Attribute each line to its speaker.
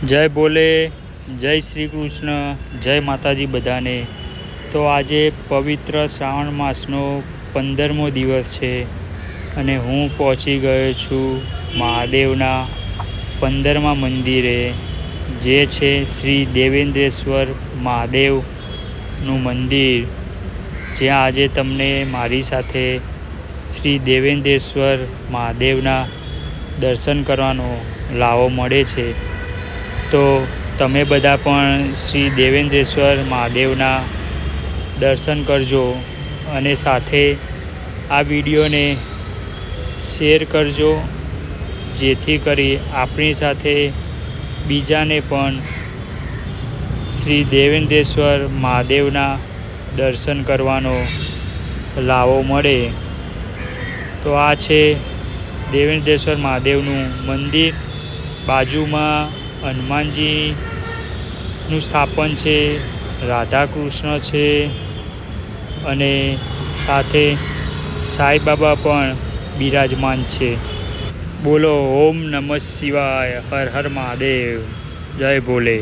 Speaker 1: જય બોલે, જય શ્રી કૃષ્ણ, જય માતાજી બધાને। તો આજે પવિત્ર શ્રાવણ માસનો 15મો દિવસ છે અને હું પહોંચી ગયો છું મહાદેવના 15મા મંદિરે, જે છે શ્રી દેવેન્દ્રેશ્વર મહાદેવનું મંદિર, જ્યાં આજે તમને મારી સાથે શ્રી દેવેન્દ્રેશ્વર મહાદેવના દર્શન કરવાનો લાવો મળે છે। તો તમે બધા પણ શ્રી દેવેન્દ્રેશ્વર મહાદેવના દર્શન કરજો અને સાથે આ વિડીયોને શેર કરજો, જેથી કરી આપણી સાથે બીજાને પણ શ્રી દેવેન્દ્રેશ્વર મહાદેવના દર્શન કરવાનો લાવો મળે। તો આ છે દેવેન્દ્રેશ્વર મહાદેવનું મંદિર, બાજુમાં હનુમાનજીનું સ્થાપન છે, રાધા કૃષ્ણ છે અને સાથે સાંઈ બાબા પણ બિરાજમાન છે। બોલો ઓમ નમઃ શિવાય, હર હર મહાદેવ, જય ભોલે।